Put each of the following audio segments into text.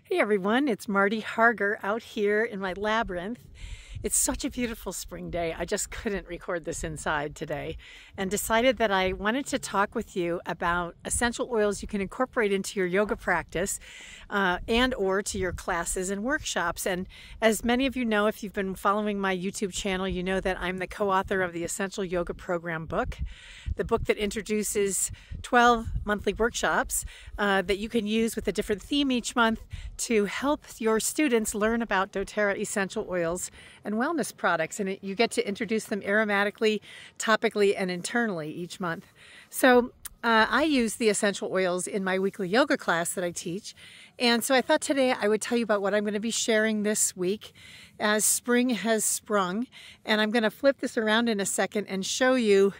Hey everyone, it's Marty Harger out here in my labyrinth. It's such a beautiful spring day. I just couldn't record this inside today and decided that I wanted to talk with you about essential oils you can incorporate into your yoga practice and or to your classes and workshops. And as many of you know, if you've been following my YouTube channel, you know that I'm the co-author of the Essential Yoga Program book, the book that introduces 12 monthly workshops that you can use with a different theme each month to help your students learn about doTERRA essential oils and wellness products. And you get to introduce them aromatically, topically, and internally each month. So I use the essential oils in my weekly yoga class that I teach. And so I thought today I would tell you about what I'm going to be sharing this week as spring has sprung. And I'm going to flip this around in a second and show you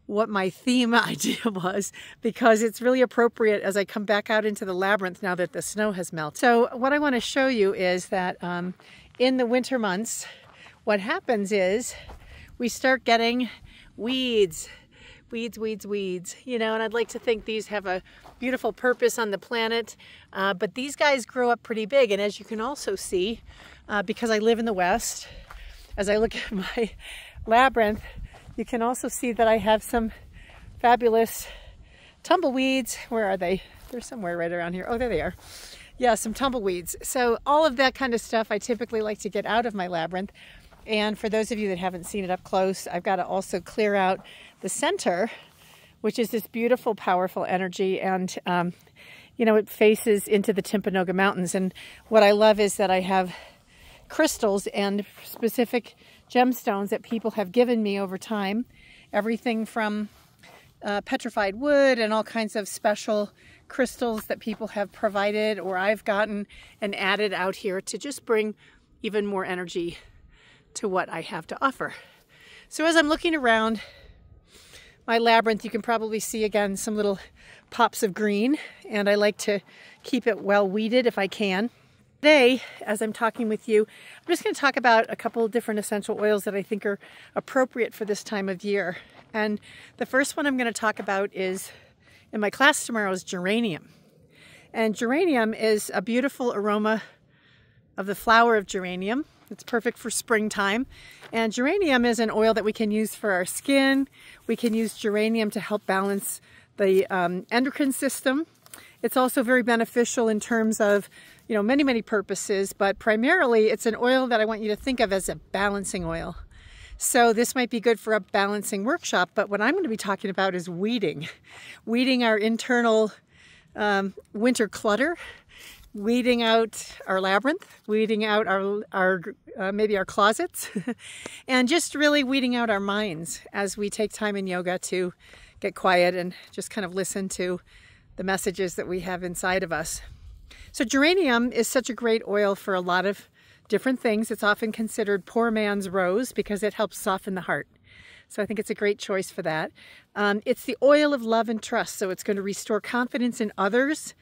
what my theme idea was, because it's really appropriate as I come back out into the labyrinth now that the snow has melted. So what I want to show you is that in the winter months, what happens is we start getting weeds, you know, and I'd like to think these have a beautiful purpose on the planet, but these guys grow up pretty big. And as you can also see, because I live in the West, as I look at my labyrinth, you can also see that I have some fabulous tumbleweeds. Where are they? They're somewhere right around here. Oh, there they are. Yeah, some tumbleweeds. So all of that kind of stuff I typically like to get out of my labyrinth. And for those of you that haven't seen it up close, I've got to also clear out the center, which is this beautiful, powerful energy. And, you know, it faces into the Timpanogos Mountains. And what I love is that I have crystals and specific gemstones that people have given me over time. Everything from petrified wood and all kinds of special crystals that people have provided or I've gotten and added out here to just bring even more energy to what I have to offer. So as I'm looking around my labyrinth, you can probably see again some little pops of green, and I like to keep it well weeded if I can. Today, as I'm talking with you, I'm just going to talk about a couple of different essential oils that I think are appropriate for this time of year. And the first one I'm going to talk about is, in my class tomorrow, is geranium. And geranium is a beautiful aroma of the flower of geranium. It's perfect for springtime. And geranium is an oil that we can use for our skin. We can use geranium to help balance the endocrine system. It's also very beneficial in terms of, you know, many purposes, but primarily it's an oil that I want you to think of as a balancing oil. So this might be good for a balancing workshop, but what I'm going to be talking about is weeding our internal winter clutter, weeding out our labyrinth, weeding out our maybe our closets, and just really weeding out our minds as we take time in yoga to get quiet and just kind of listen to the messages that we have inside of us. So geranium is such a great oil for a lot of different things. It's often considered poor man's rose because it helps soften the heart. So I think it's a great choice for that. It's the oil of love and trust. So it's going to restore confidence in others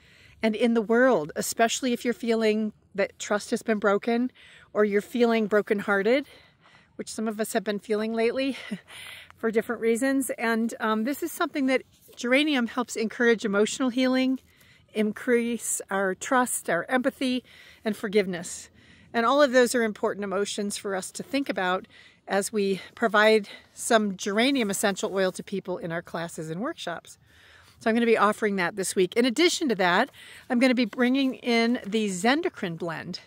and in the world, especially if you're feeling that trust has been broken or you're feeling brokenhearted, which some of us have been feeling lately for different reasons. And this is something that geranium helps encourage emotional healing, increase our trust, our empathy, and forgiveness. And all of those are important emotions for us to think about as we provide some geranium essential oil to people in our classes and workshops. So I'm going to be offering that this week. In addition to that, I'm going to be bringing in the Zendocrine blend,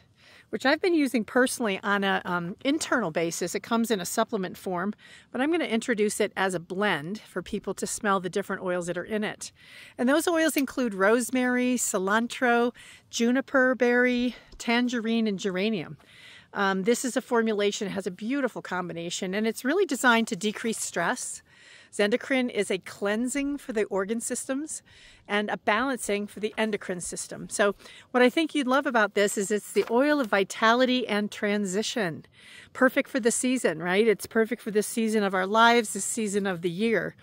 which I've been using personally on an internal basis. It comes in a supplement form, but I'm going to introduce it as a blend for people to smell the different oils that are in it. And those oils include rosemary, cilantro, juniper berry, tangerine, and geranium. This is a formulation that has a beautiful combination, and it's really designed to decrease stress. Zendocrine is a cleansing for the organ systems and a balancing for the endocrine system. So what I think you'd love about this is it's the oil of vitality and transition. Perfect for the season, right? It's perfect for this season of our lives, this season of the year.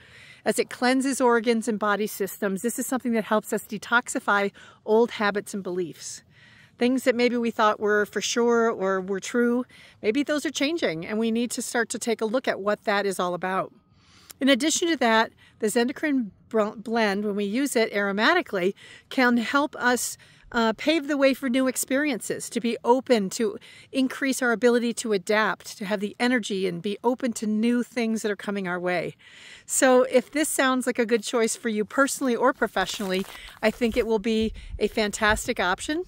As it cleanses organs and body systems, this is something that helps us detoxify old habits and beliefs. Things that maybe we thought were for sure or were true, maybe those are changing, and we need to start to take a look at what that is all about. In addition to that, the Zendocrine blend, when we use it aromatically, can help us pave the way for new experiences, to be open, to increase our ability to adapt, to have the energy and be open to new things that are coming our way. So if this sounds like a good choice for you personally or professionally, I think it will be a fantastic option,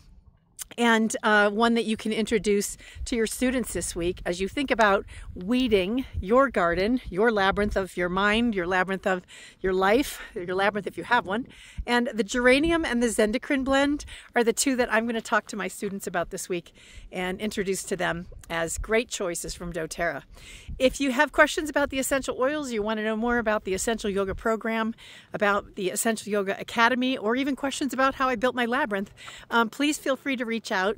and one that you can introduce to your students this week as you think about weeding your garden, your labyrinth of your mind, your labyrinth of your life, your labyrinth if you have one. And the geranium and the zendicrine blend are the two that I'm going to talk to my students about this week and introduce to them as great choices from doTERRA. If you have questions about the essential oils, you want to know more about the Essential Yoga program, about the Essential Yoga Academy, or even questions about how I built my labyrinth, please feel free to reach out.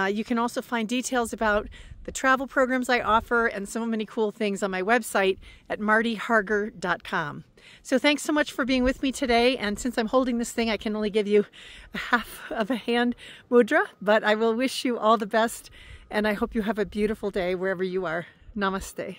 You can also find details about the travel programs I offer and so many cool things on my website at martyharger.com. So thanks so much for being with me today. And since I'm holding this thing, I can only give you a half of a hand mudra, but I will wish you all the best. And I hope you have a beautiful day wherever you are. Namaste.